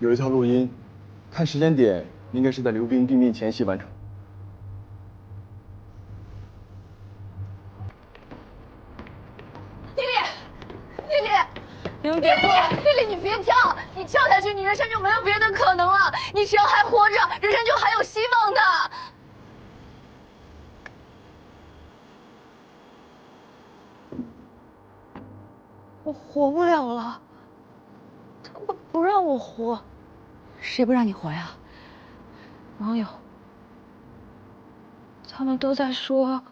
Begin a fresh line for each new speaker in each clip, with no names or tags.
有一条录音，看时间点应该是在刘冰病变前夕完成。
丽丽，别过！丽丽，你别跳，你跳下去，你人生就没有别的可能了。你只要还活着，人生就还有希望的。我活不了了，他们不让我活。
谁不让你活呀？
网友，他们都在说，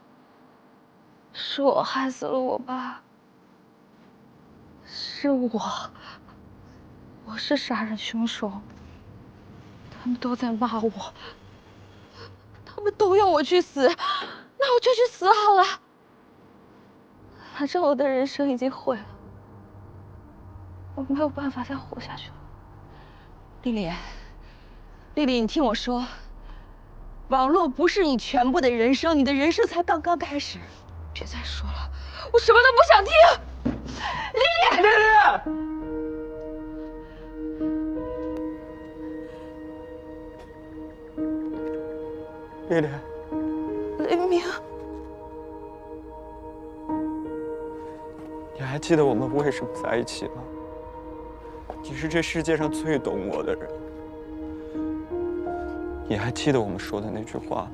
是我害死了我爸，是我是杀人凶手。他们都在骂我，他们都要我去死，那我就去死好了。反正我的人生已经毁了，我没有办法再活下去了。
丽丽，你听我说，网络不是你全部的人生，你的人生才刚刚开始。
别再说了，我什么都不想听。丽丽。
丽丽，
雷鸣，
你还记得我们为什么在一起吗？你是这世界上最懂我的人。你还记得我们说的那句话吗？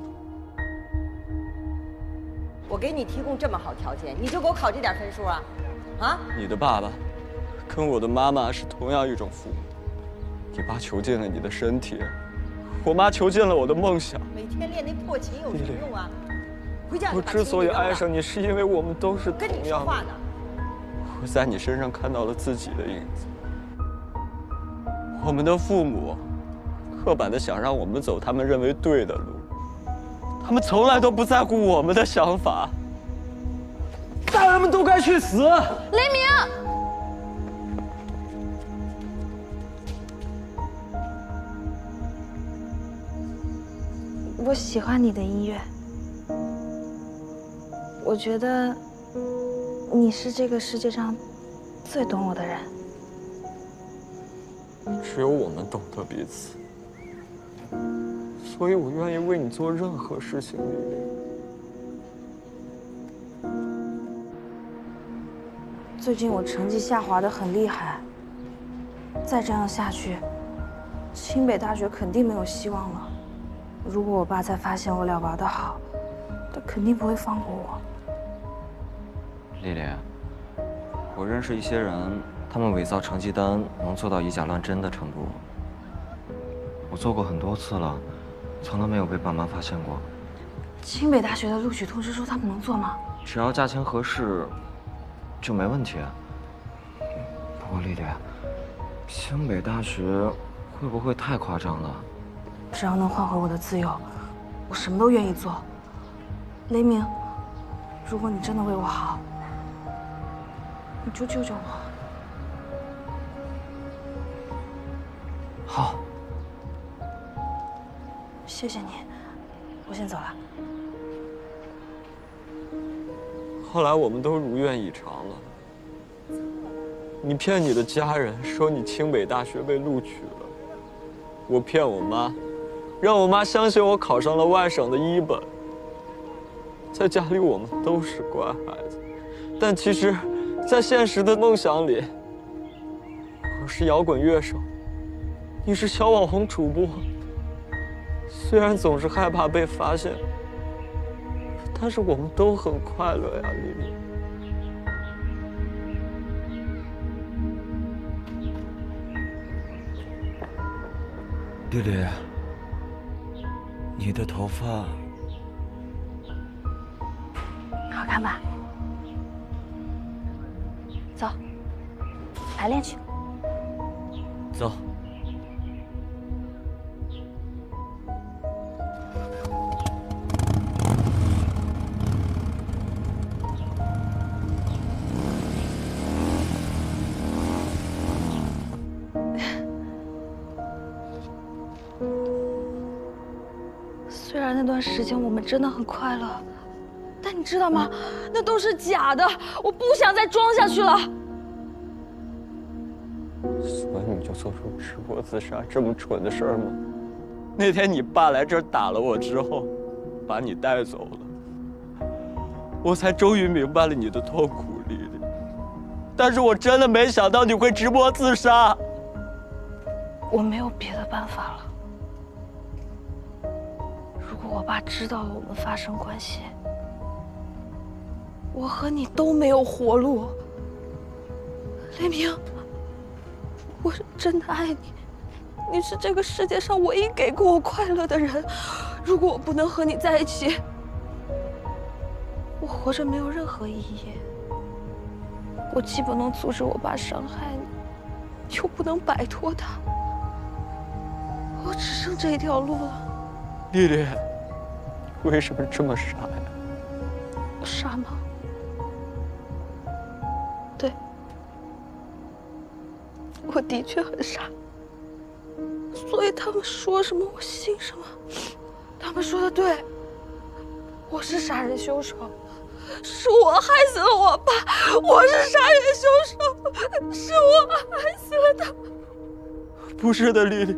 我给你提供这么好条件，你就给我考这点分数啊？啊？
你的爸爸跟我的妈妈是同样一种父母。你爸囚禁了你的身体，我妈囚禁了我的梦想。
每天练那破琴有什么用啊？回家
我之所以爱上你，是因为我们都是
跟你
同样的。
说话呢。
我在你身上看到了自己的影子。我们的父母刻板的想让我们走他们认为对的路，他们从来都不在乎我们的想法。大人们都该去死！
雷鸣，我喜欢你的音乐，我觉得你是这个世界上最懂我的人。
只有我们懂得彼此，所以我愿意为你做任何事情。
最近我成绩下滑得很厉害，再这样下去，清北大学肯定没有希望了。如果我爸再发现我俩玩得好，他肯定不会放过我。
丽丽，我认识一些人，他们伪造成绩单能做到以假乱真的程度。我做过很多次了，从来没有被爸妈发现过。
清北大学的录取通知书他们能做吗？
只要价钱合适，就没问题。不过丽丽，清北大学会不会太夸张了？
只要能换回我的自由，我什么都愿意做。雷鸣，如果你真的为我好，你就救救我。
好，
谢谢你，我先走了。
后来我们都如愿以偿了。你骗你的家人说你清北大学被录取了，我骗我妈，让我妈相信我考上了外省的一本。在家里我们都是乖孩子，但其实，在现实的梦想里，我是摇滚乐手，你是小网红主播。虽然总是害怕被发现，但是我们都很快乐呀，丽丽。
丽丽，你的头发
好看吧？走，排练去。
走。
虽然那段时间我们真的很快乐，但你知道吗？那都是假的，我不想再装下去了。
所以你就做出直播自杀这么蠢的事儿吗？那天你爸来这儿打了我之后，把你带走了，我才终于明白了你的痛苦，丽丽。但是我真的没想到你会直播自杀。
我没有别的办法了。如果我爸知道了我们发生关系，我和你都没有活路。雷鸣，我是真的爱你，你是这个世界上唯一给过我快乐的人。如果我不能和你在一起，我活着没有任何意义。我既不能阻止我爸伤害你，又不能摆脱他，我只剩这一条路了。
丽丽，为什么这么傻呀？
傻吗？对，我的确很傻，所以他们说什么我信什么。他们说的对，我是杀人凶手，是我害死了我爸，我是杀人凶手，是我害死了他。
不是的，丽丽，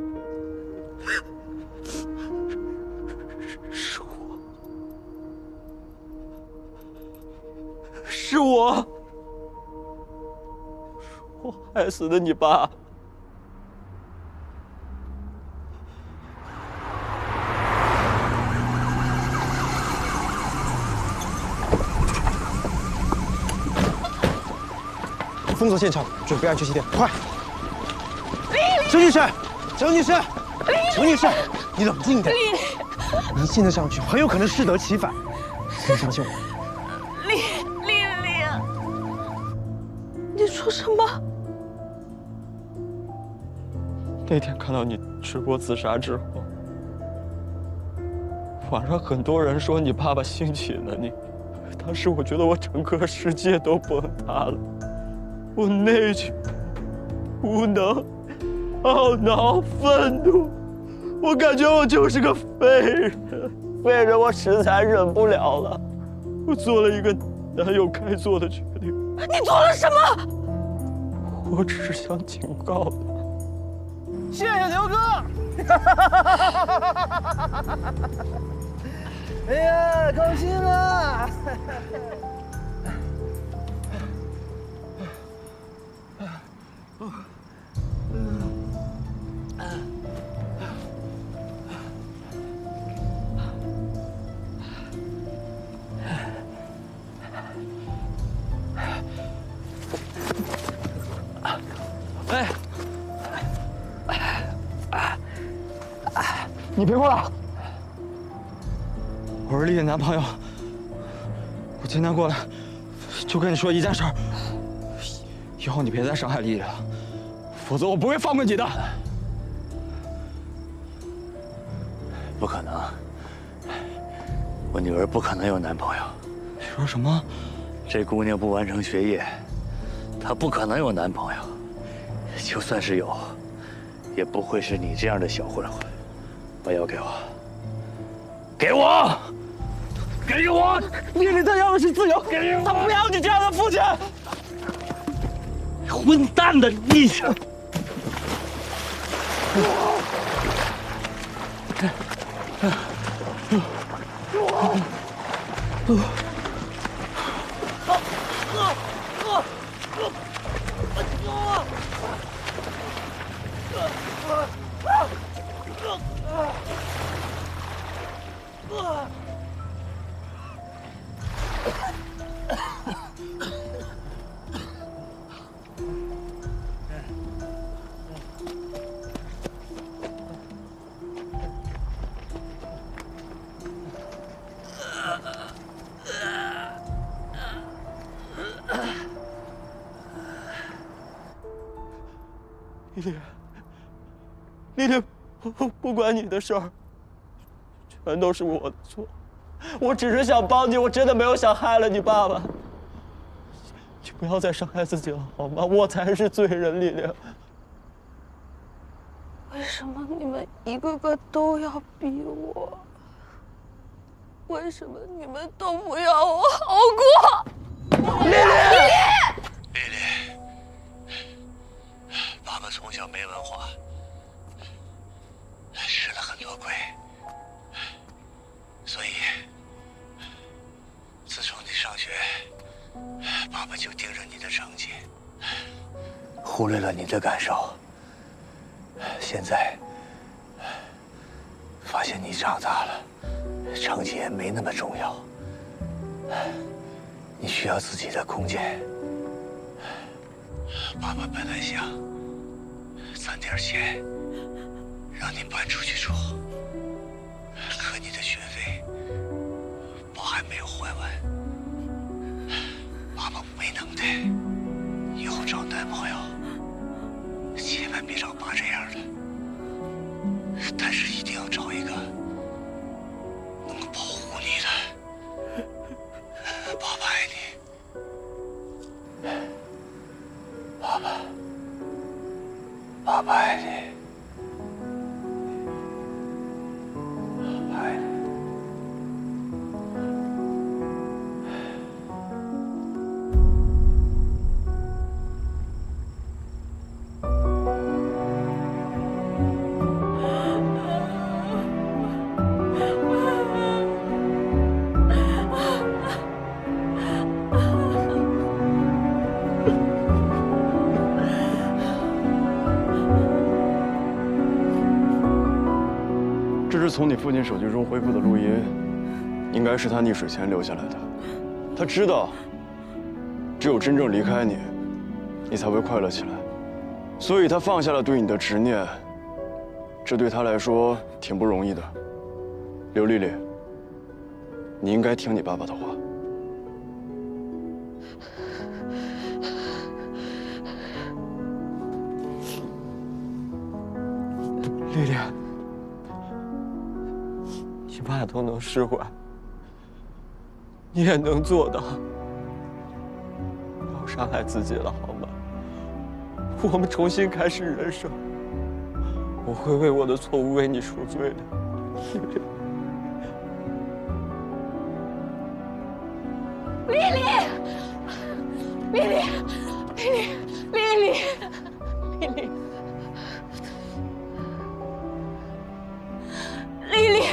是我害死的你爸。
封锁现场，准备安全气垫，快！陈女士，陈女士，陈女士，你冷静一点。你现在上去很有可能适得其反，请相信我。
你说什么？
那天看到你直播自杀之后，网上很多人说你爸爸性侵了你，当时我觉得我整个世界都崩塌了，我内疚、无能、懊恼、愤怒，我感觉我就是个废人，废人我实在忍不了了，我做了一个男友该做的决定。
你做了什么？
我只是想警告他。
谢谢刘哥。哎呀，高兴啊！你别过来！
我是丽丽男朋友，我今天过来就跟你说一件事儿，以后你别再伤害丽丽了，否则我不会放过你的。
不可能，我女儿不可能有男朋友。
你说什么？
这姑娘不完成学业，她不可能有男朋友。就算是有，也不会是你这样的小混混。把药给我，给我，给我！
丽丽她要的是自由，她不要你这样的父亲。
混蛋的你！
丽丽，不关你的事儿，全都是我的错。我只是想帮你，我真的没有想害了你爸爸。你不要再伤害自己了，好吗？我才是罪人，丽丽。
为什么你们一个个都要逼我？为什么你们都不要我好过？
丽丽，爸爸的成绩，忽略了你的感受。现在发现你长大了，成绩也没那么重要。你需要自己的空间。爸爸本来想攒点钱，让你搬出去住，可你的学费我还没有还完。爸爸没能耐，以后找男朋友千万别找爸这样的，但是一定要找一个能保护你的。爸爸爱你，爸爸，爸爸爱你，爸爸爱你。
这是从你父亲手机中恢复的录音，应该是他溺水前留下来的。他知道，只有真正离开你，你才会快乐起来，所以他放下了对你的执念。这对他来说挺不容易的。刘丽丽，你应该听你爸爸的话。
丽丽。你爸都能释怀，你也能做到。不要伤害自己了，好吗？我们重新开始人生，我会为我的错误为你赎罪的。
丽丽，丽丽，丽丽，丽丽，丽丽，丽丽。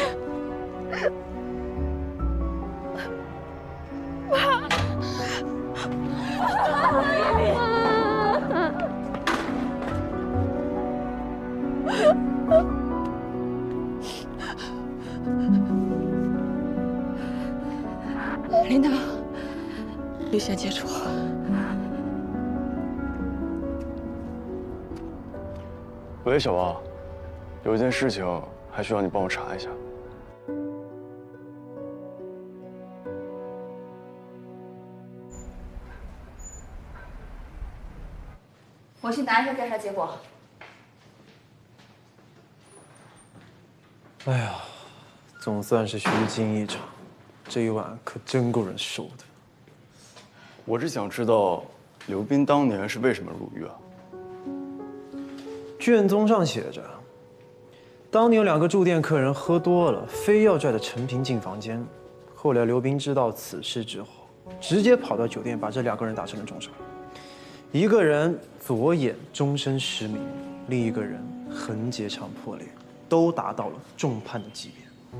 领导，绿线接触。
喂，小王，有一件事情还需要你帮我查一下。
我去拿一下调查结果。
哎呀，总算是虚惊一场，这一晚可真够人受的。
我只想知道，刘斌当年是为什么入狱啊？
卷宗上写着，当年有2个住店客人喝多了，非要拽着陈平进房间。后来刘斌知道此事之后，直接跑到酒店把这2个人打成了重伤。一个人左眼终身失明，另一个人横截肠破裂，都达到了重判的级别。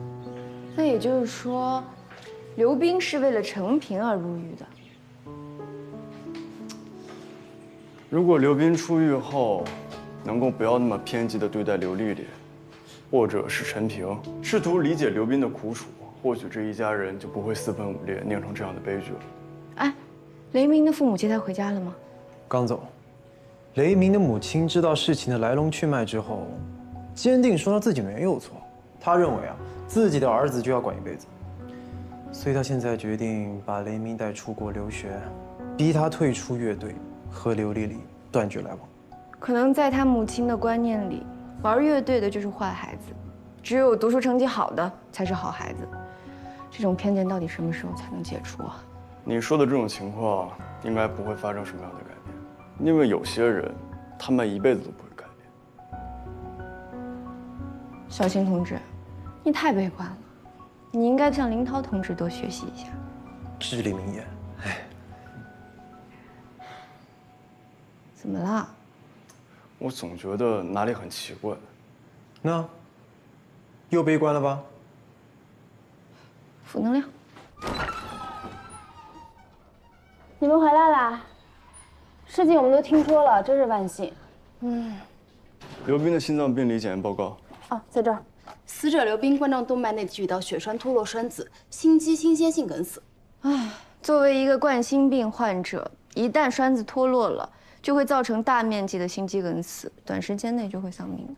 那也就是说，刘斌是为了陈平而入狱的。
如果刘斌出狱后，能够不要那么偏激地对待刘丽丽，或者是陈平，试图理解刘斌的苦楚，或许这一家人就不会4分5裂，酿成这样的悲剧了。
哎，雷鸣的父母接他回家了吗？
刚走，雷鸣的母亲知道事情的来龙去脉之后，坚定说他自己没有错。他认为自己的儿子就要管一辈子，所以他现在决定把雷鸣带出国留学，逼他退出乐队，和刘丽丽断绝来往。
可能在他母亲的观念里，玩乐队的就是坏孩子，只有读书成绩好的才是好孩子。这种偏见到底什么时候才能解除啊？
你说的这种情况，应该不会发生什么样的改变。因为有些人，他们一辈子都不会改变。
小新同志，你太悲观了，你应该向林涛同志多学习一下。
至理名言。哎，
怎么了？
我总觉得哪里很奇怪。
那又悲观了吧？
负能量。你们回来啦？
事情我们都听说了，真是万幸。
刘斌的心脏病理检验报告。
哦，在这儿。死者刘斌冠状动脉内取到血栓脱落栓子，心肌倾斜性梗死。
作为一个冠心病患者，一旦栓子脱落了，就会造成大面积的心肌梗死，短时间内就会丧命。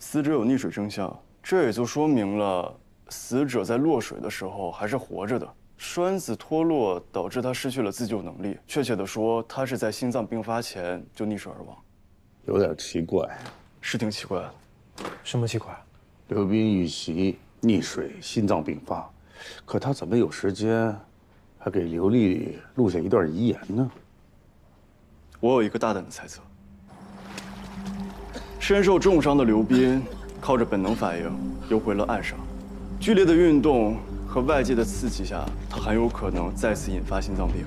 死者有溺水征象，这也就说明了死者在落水的时候还是活着的。栓子脱落导致他失去了自救能力，确切的说，他是在心脏病发前就溺水而亡。
有点奇怪，
是挺奇怪的。
什么奇怪？
刘斌遇袭溺水，心脏病发，可他怎么有时间还给刘丽丽录下一段遗言呢？
我有一个大胆的猜测：身受重伤的刘斌靠着本能反应游回了岸上，剧烈的运动和外界的刺激下，他很有可能再次引发心脏病。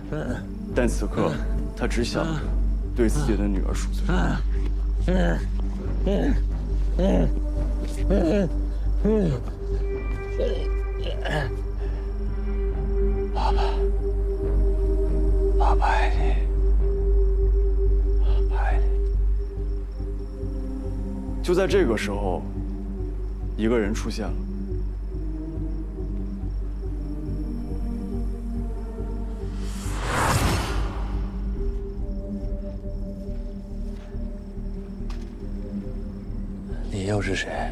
但此刻，他只想对自己的女儿赎罪。爸爸，爸爸爱你，爸爸爱你。就在这个时候，一个人出现了。
你又是谁？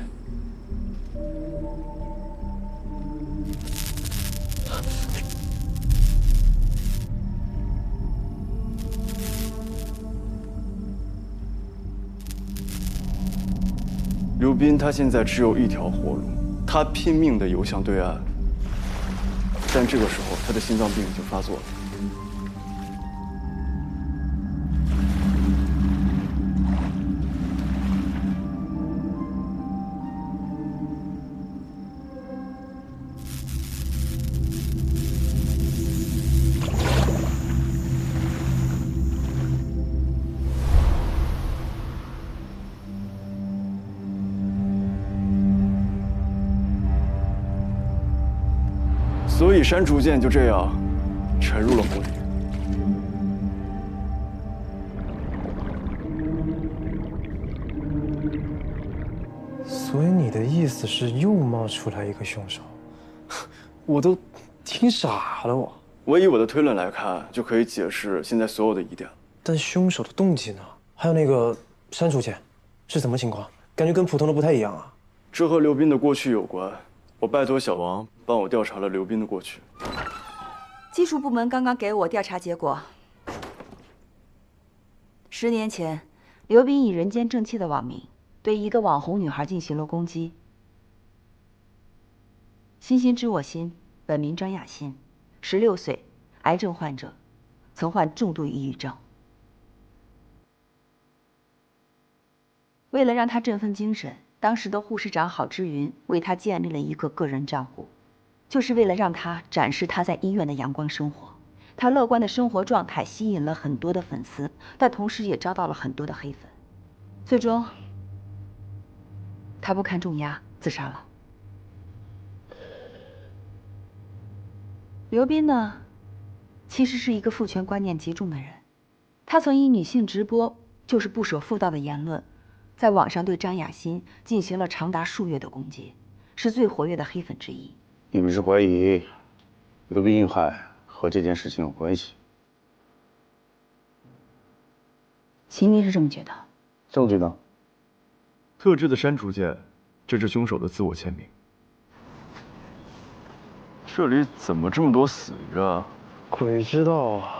刘斌他现在只有一条活路，他拼命地游向对岸，但这个时候他的心脏病已经发作了。所以删除键就这样沉入了湖里。
所以你的意思是又冒出来一个凶手？我都听傻了
我以我的推论来看，就可以解释现在所有的疑点。
但凶手的动机呢？还有那个删除键，是什么情况？感觉跟普通的不太一样啊。
这和刘斌的过去有关。我拜托小王帮我调查了刘斌的过去。
技术部门刚刚给我调查结果。10年前，刘斌以人间正气的网名，对一个网红女孩进行了攻击。欣欣知我心，本名张雅欣，16岁，癌症患者，曾患重度抑郁症。为了让她振奋精神，当时的护士长郝之云为她建立了一个个人账户，就是为了让她展示她在医院的阳光生活。她乐观的生活状态吸引了很多的粉丝，但同时也遭到了很多的黑粉。最终，她不堪重压自杀了。刘斌呢，其实是一个父权观念极重的人，他曾以女性直播就是不守妇道的言论，在网上对张雅欣进行了长达数月的攻击，是最活跃的黑粉之一。
你们是怀疑刘斌遇害和这件事情有关系？
秦明是这么觉得。
证据呢？
特制的删除键，这是凶手的自我签名。这里怎么这么多死鱼啊？
鬼知道啊！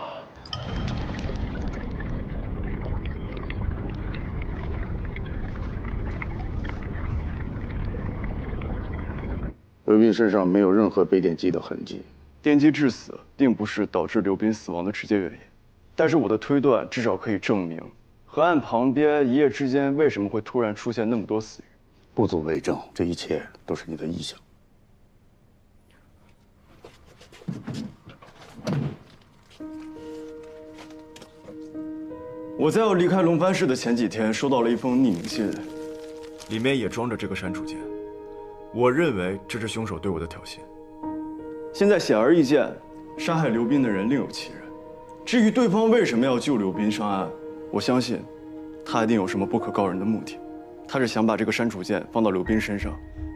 刘斌身上没有任何被电击的痕迹，
电击致死并不是导致刘斌死亡的直接原因，但是我的推断至少可以证明，河岸旁边一夜之间为什么会突然出现那么多死鱼？
不足为证，这一切都是你的臆想。
我在要离开龙帆市的前几天，收到了一封匿名信，里面也装着这个删除键。我认为这是凶手对我的挑衅。现在显而易见，杀害刘斌的人另有其人。至于对方为什么要救刘斌上岸，我相信，他一定有什么不可告人的目的，他是想把这个删除键放到刘斌身上，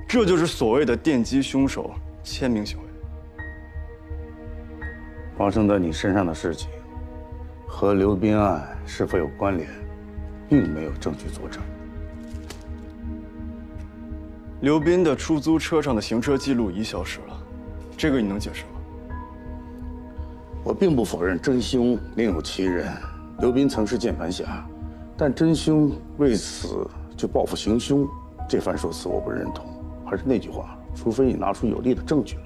这就是所谓的电击凶手签名行为。
发生在你身上的事情和刘斌案是否有关联，并没有证据佐证。
刘斌的出租车上的行车记录仪消失了，这个你能解释吗？
我并不否认真凶另有其人，刘斌曾是键盘侠，但真凶为此就报复行凶，这番说辞我不认同。还是那句话，除非你拿出有力的证据来。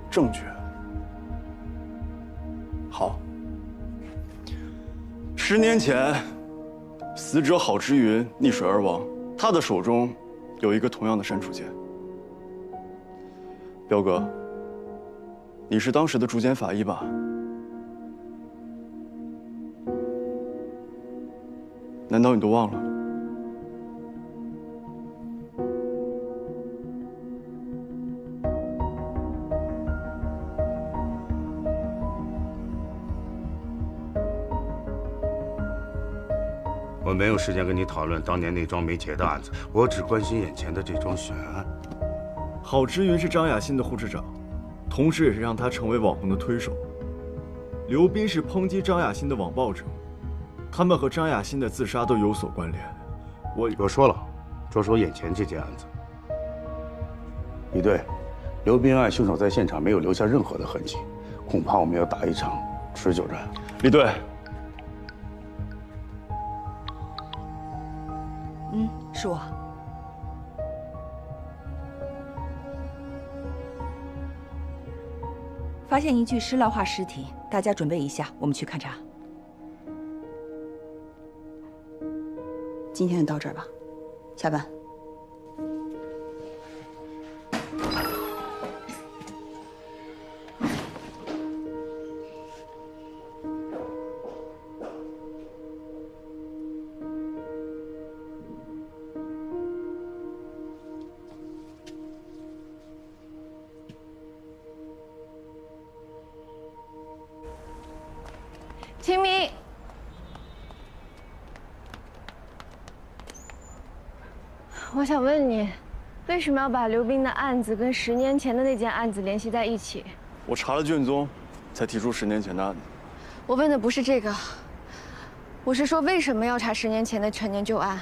证据。好。10年前，死者郝之云溺水而亡，他的手中有一个同样的删除键。彪哥，你是当时的驻检法医吧？难道你都忘了？
我没有时间跟你讨论当年那桩没结的案子，我只关心眼前的这桩悬案。
郝之云是张雅欣的护士长，同时也是让她成为网红的推手。刘斌是抨击张雅欣的网暴者，他们和张雅欣的自杀都有所关联。
我说了，说说眼前这件案子。李队，刘斌案凶手在现场没有留下任何的痕迹，恐怕我们要打一场持久战。
李队。
是我。发现一具失蜡化尸体，大家准备一下，我们去勘察。
今天就到这儿吧，下班。
秦明，我想问你，为什么要把刘斌的案子跟10年前的那件案子联系在一起？
我查了卷宗，才提出10年前的案子。
我问的不是这个，我是说为什么要查10年前的陈年旧案？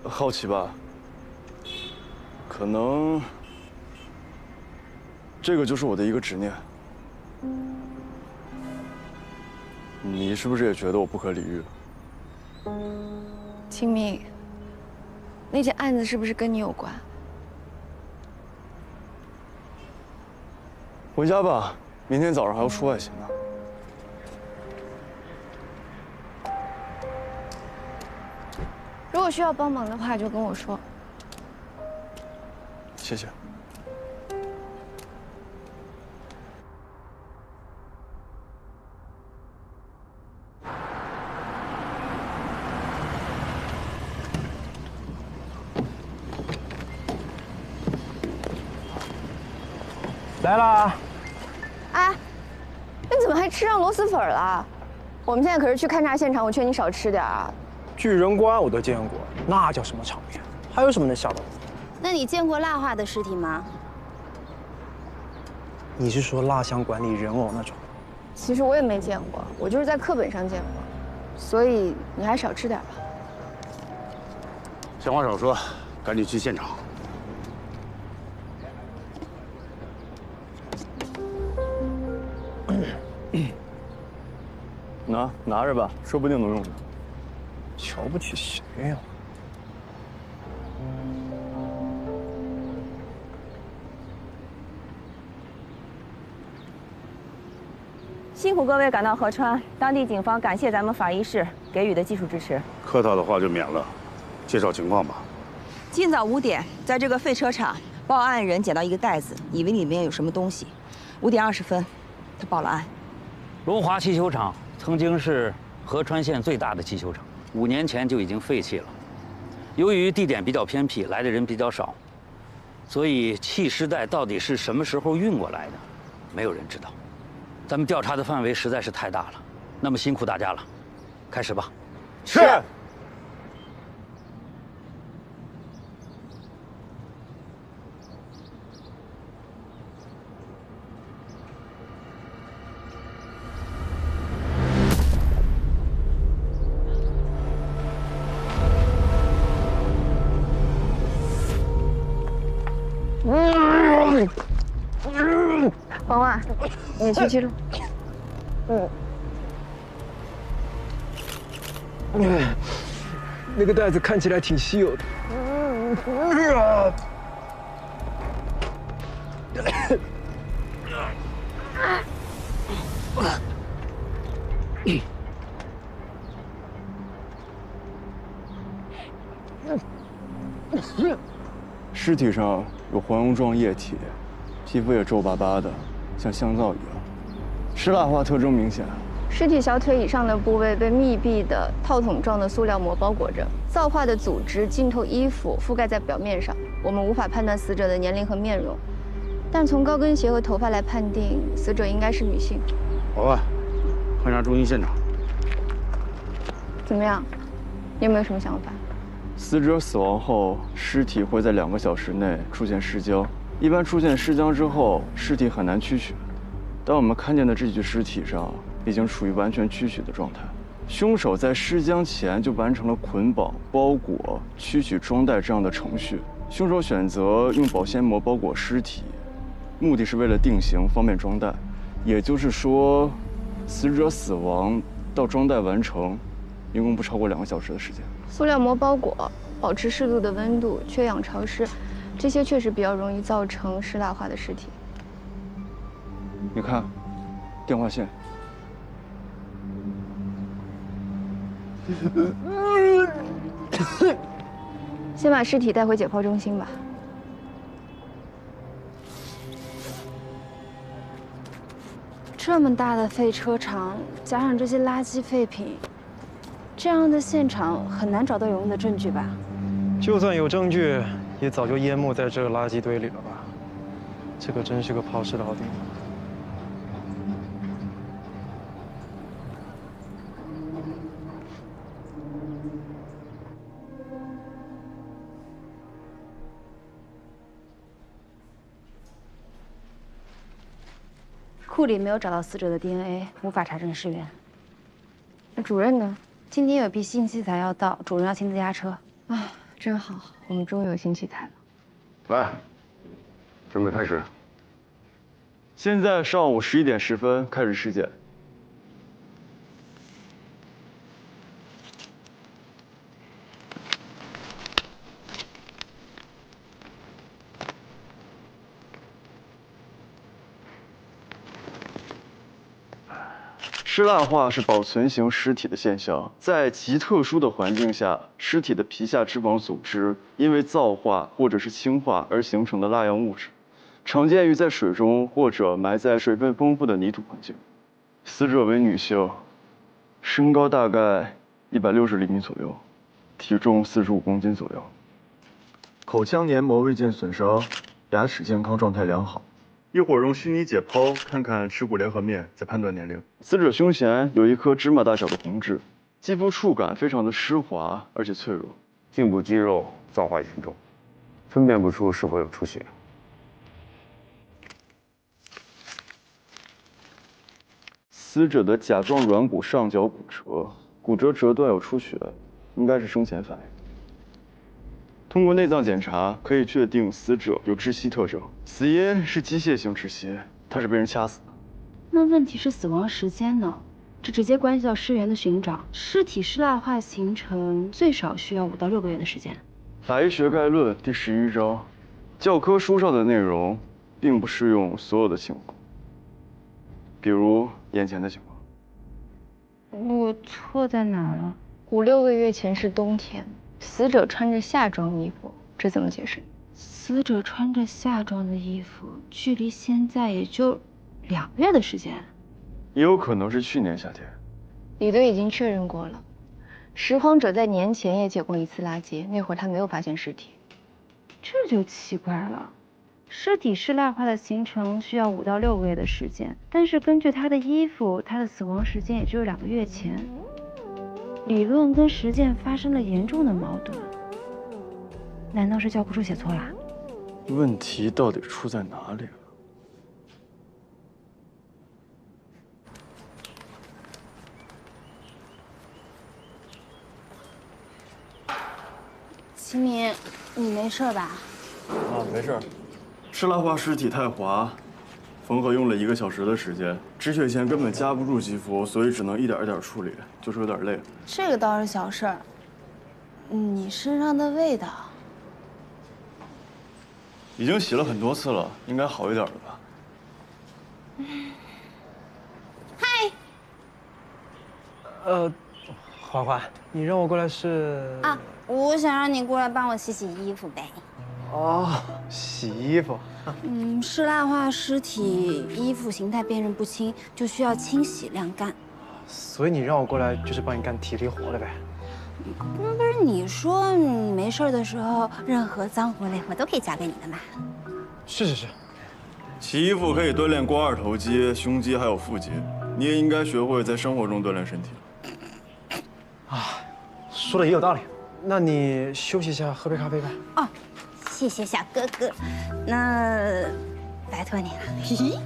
好奇吧？可能这个就是我的一个执念。你是不是也觉得我不可理喻了？
秦明，那件案子是不是跟你有关？
回家吧，明天早上还要出外勤呢。
如果需要帮忙的话，就跟我说。
谢谢。
来啦！
啊，你怎么还吃上螺蛳粉了？我们现在可是去勘察现场，我劝你少吃点啊。
巨人关我都见过，那叫什么场面？还有什么能吓到我？
那你见过蜡化的尸体吗？
你是说蜡像馆里人偶那种？
其实我也没见过，我就是在课本上见过，所以你还少吃点吧。
闲话少说，赶紧去现场。
拿着吧，说不定能用上。
瞧不起谁呀？
辛苦各位赶到合川，当地警方感谢咱们法医室给予的技术支持。
客套的话就免了，介绍情况吧。
今早5点，在这个废车场，报案人捡到一个袋子，以为里面有什么东西。5点20分，他报了案。
龙华气球场曾经是合川县最大的气球场，5年前就已经废弃了。由于地点比较偏僻，来的人比较少，所以弃尸袋到底是什么时候运过来的，没有人知道。咱们调查的范围实在是太大了，那么辛苦大家了，开始吧。
是。
王婉，你去记录。
那个袋子看起来挺稀有的。
尸体上有黄油状液体，皮肤也皱巴巴的，像香皂一样，尸蜡化特征明显。
尸体小腿以上的部位被密闭的套筒状的塑料膜包裹着，皂化的组织浸透衣服，覆盖在表面上。我们无法判断死者的年龄和面容，但从高跟鞋和头发来判定，死者应该是女性。
好吧，勘察中心现场。
怎么样？你有没有什么想法？
死者死亡后，尸体会在2个小时内出现尸僵。一般出现尸僵之后，尸体很难驱取。但我们看见的这具尸体上，已经处于完全驱取的状态。凶手在尸僵前就完成了捆绑、包裹、驱取装袋这样的程序。凶手选择用保鲜膜包裹尸体，目的是为了定型，方便装袋。也就是说，死者死亡到装袋完成，一共不超过2个小时的时间。
塑料膜包裹，保持适度的温度，缺氧潮湿，这些确实比较容易造成尸蜡化的尸体。
你看，电话线。
先把尸体带回解剖中心吧。这么大的废车场，加上这些垃圾废品，这样的现场很难找到有用的证据吧？
就算有证据，也早就淹没在这个垃圾堆里了吧？这可真是个抛尸的好地方。
库里没有找到死者的 DNA， 无法查证尸源。那主任呢？今天有批新器材要到，主任要亲自押车。啊，真好，我们终于有新器材了。
来，准备开始。
现在上午11点10分开始尸检。尸蜡化是保存型尸体的现象，在极特殊的环境下，尸体的皮下脂肪组织因为皂化或者是氢化而形成的蜡样物质，常见于在水中或者埋在水分丰富的泥土环境。死者为女性，身高大概160厘米左右，体重45公斤左右，口腔黏膜未见损伤，牙齿健康状态良好。一会儿用虚拟解剖看看耻骨联合面，再判断年龄。死者胸前有一颗芝麻大小的红痣，肌肤触感非常的湿滑，而且脆弱。
颈部肌肉皂化严重，分辨不出是否有出血。
死者的甲状软骨上角骨折，骨折折断有出血，应该是生前反应。通过内脏检查，可以确定死者有窒息特征，死因是机械性窒息，他是被人掐死的。
那问题是死亡时间呢？这直接关系到尸源的寻找。尸体尸蜡化形成最少需要5到6个月的时间。
法医学概论第11章，教科书上的内容并不适用所有的情况，比如眼前的情况。
我错在哪儿了？5、6个月前是冬天，死者穿着夏装衣服，这怎么解释？死者穿着夏装的衣服，距离现在也就2个月的时间。
也有可能是去年夏天。
李队已经确认过了，拾荒者在年前也捡过一次垃圾，那会儿他没有发现尸体。这就奇怪了，
尸体尸蜡化的形成需要5到6个月的时间，但是根据他的衣服，他的死亡时间也就是2个月前，理论跟实践发生了严重的矛盾。难道是教科书写错了？
问题到底出在哪里了？
齐明，你没事吧？
啊，没事。尸蜡化尸体太滑，缝合用了1个小时的时间，止血钳根本夹不住肌肤，所以只能一点一点处理，就是有点累。
这个倒是小事儿。你身上的味道，
已经洗了很多次了，应该好一点了吧？
嗨。
花花，你让我过来是？
啊，我想让你过来帮我洗洗衣服呗。
哦，洗衣服。
尸蜡化尸体，衣服形态辨认不清，就需要清洗晾干。
所以你让我过来就是帮你干体力活了呗？
不是你说你没事的时候，任何脏活累活都可以交给你的嘛？
是。
洗衣服可以锻炼肱二头肌、胸肌还有腹肌，你也应该学会在生活中锻炼身体了。
说的也有道理。那你休息一下，喝杯咖啡吧。
哦，谢谢小哥哥，那拜托你了。嘿嘿。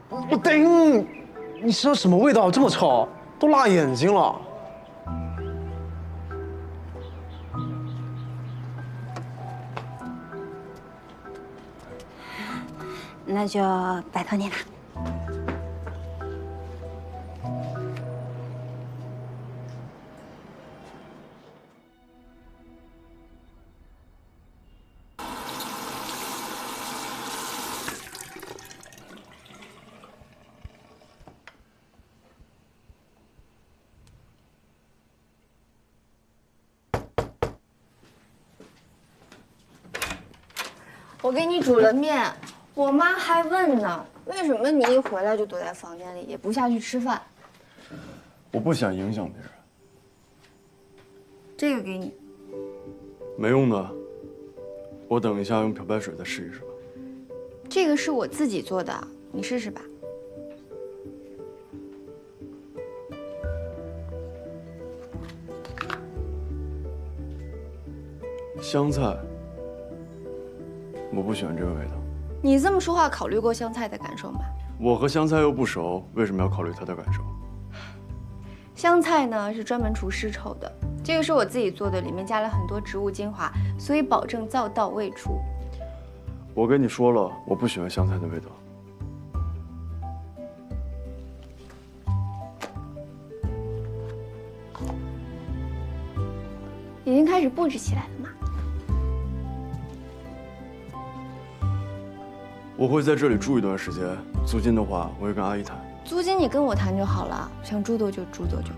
我顶！你身上什么味道这么臭？都辣眼睛了。
那就拜托你了。我给你煮了面，我妈还问呢，为什么你一回来就躲在房间里，也不下去吃饭？
我不想影响别人。
这个给你。
没用的，我等一下用漂白水再试一试吧。
这个是我自己做的，你试试吧。
香菜，我不喜欢这个味道。
你这么说话，考虑过香菜的感受吗？
我和香菜又不熟，为什么要考虑它的感受？
香菜呢是专门除尸臭的，这个是我自己做的，里面加了很多植物精华，所以保证皂到未除。
我跟你说了，我不喜欢香菜的味道。
已经开始布置起来了吗？
我会在这里住一段时间，租金的话我会跟阿姨谈。
租金你跟我谈就好了，想住多久住多久。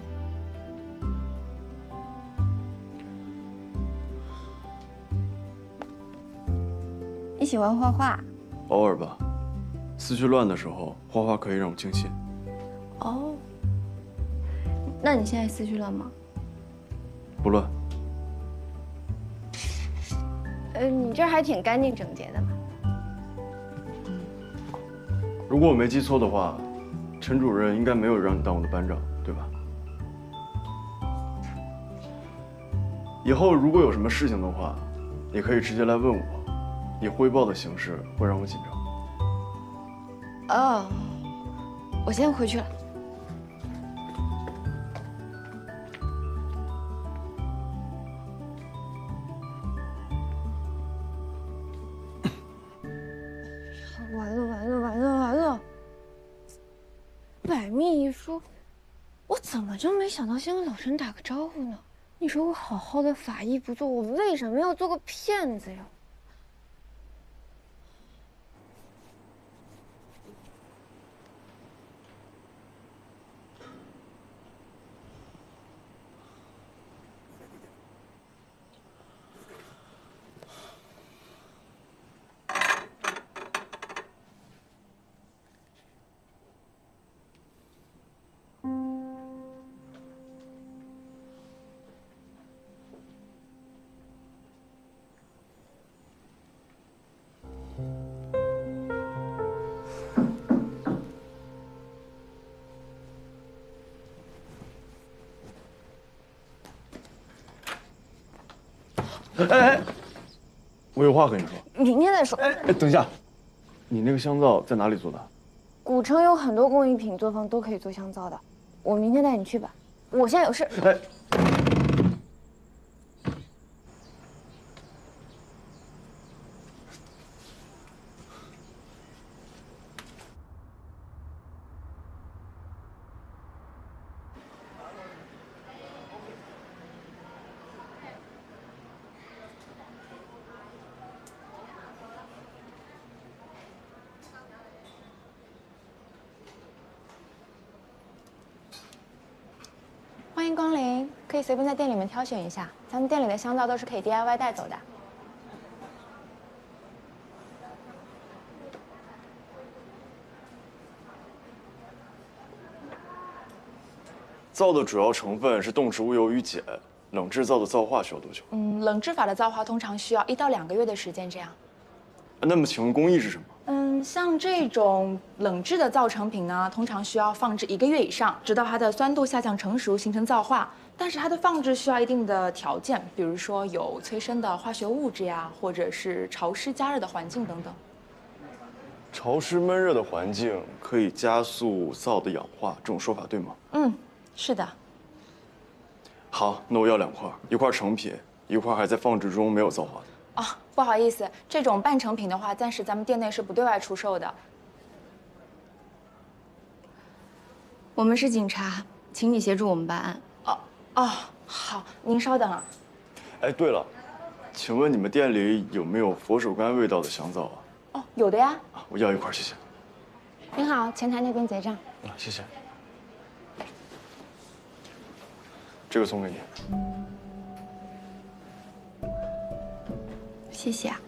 你喜欢画画？
偶尔吧，思绪乱的时候，画画可以让我清醒。
哦，那你现在思绪乱吗？
不乱。
你这儿还挺干净整洁的嘛。
如果我没记错的话，陈主任应该没有让你当我的班长，对吧？以后如果有什么事情的话，你可以直接来问我，以汇报的形式会让我紧张。
哦，我先回去了。完了！百密一疏，我怎么就没想到先跟老陈打个招呼呢？你说我好好的法医不做，我为什么要做个骗子呀？
哎，我有话跟你说。
明天再说。
哎，等一下，你那个香皂在哪里做的？
古城有很多工艺品作坊都可以做香皂的，我明天带你去吧。我现在有事。
哎。
欢迎光临，可以随便在店里面挑选一下，咱们店里的香皂都是可以 DIY 带走的。
皂的主要成分是动植物油与碱，冷制皂的皂化需要多久？
冷制法的皂化通常需要1到2个月的时间，这样。
那么请问工艺是什么？
像这种冷制的皂成品呢，通常需要放置1个月以上，直到它的酸度下降成熟，形成皂化。但是它的放置需要一定的条件，比如说有催生的化学物质呀，或者是潮湿加热的环境等等。
潮湿闷热的环境可以加速皂的氧化，这种说法对吗？
是的。
好，那我要2块，一块成品，一块还在放置中没有皂化的。
哦，不好意思，这种半成品的话，暂时咱们店内是不对外出售的。
我们是警察，请你协助我们办案。
哦，好，您稍等啊。
哎，对了，请问你们店里有没有佛手柑味道的香皂啊？
哦，有的呀。
我要1块，谢谢。
您好，前台那边结账。
谢谢。这个送给你。
谢谢啊。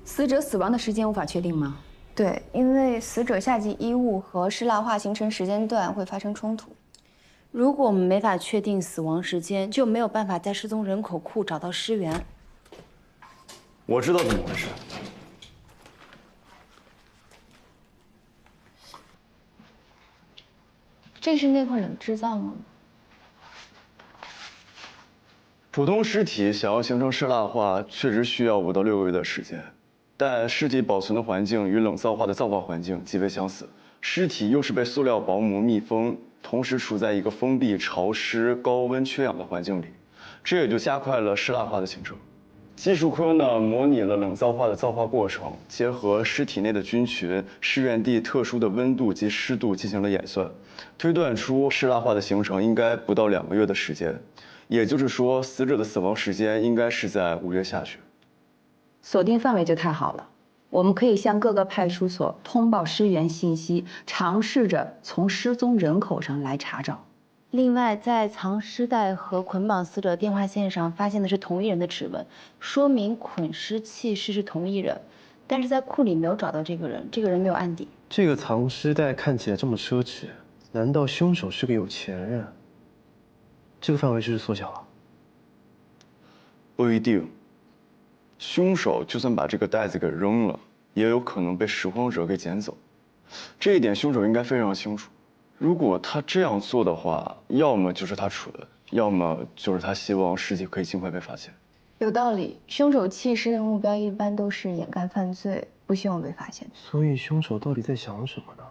死者死亡的时间无法确定吗？
对，因为死者下级衣物和湿蜡化形成时间段会发生冲突。
如果我们没法确定死亡时间，就没有办法在失踪人口库找到尸源。
我知道怎么回事。
这是那块冷制皂吗？
普通尸体想要形成湿蜡化，确实需要5到6个月的时间，但尸体保存的环境与冷皂化的皂化环境极为相似，尸体又是被塑料薄膜密封，同时处在一个封闭、潮湿、高温、缺氧的环境里，这也就加快了湿蜡化的形成。技术科呢，模拟了冷皂化的皂化过程，结合尸体内的菌群、尸源地特殊的温度及湿度进行了演算，推断出湿蜡化的形成应该不到2个月的时间，也就是说，死者的死亡时间应该是在5月下旬。
锁定范围就太好了，我们可以向各个派出所通报尸源信息，尝试着从失踪人口上来查找。
另外，在藏尸袋和捆绑死者电话线上发现的是同一人的指纹，说明捆尸弃尸是同一人。但是在库里没有找到这个人，这个人没有案底。
这个藏尸袋看起来这么奢侈，难道凶手是个有钱人？这个范围是不是缩小了？
不一定。凶手就算把这个袋子给扔了，也有可能被拾荒者给捡走。这一点凶手应该非常清楚。如果他这样做的话，要么就是他蠢，要么就是他希望尸体可以尽快被发现。
有道理，凶手弃尸的目标一般都是掩盖犯罪，不希望被发现。
所以凶手到底在想什么呢？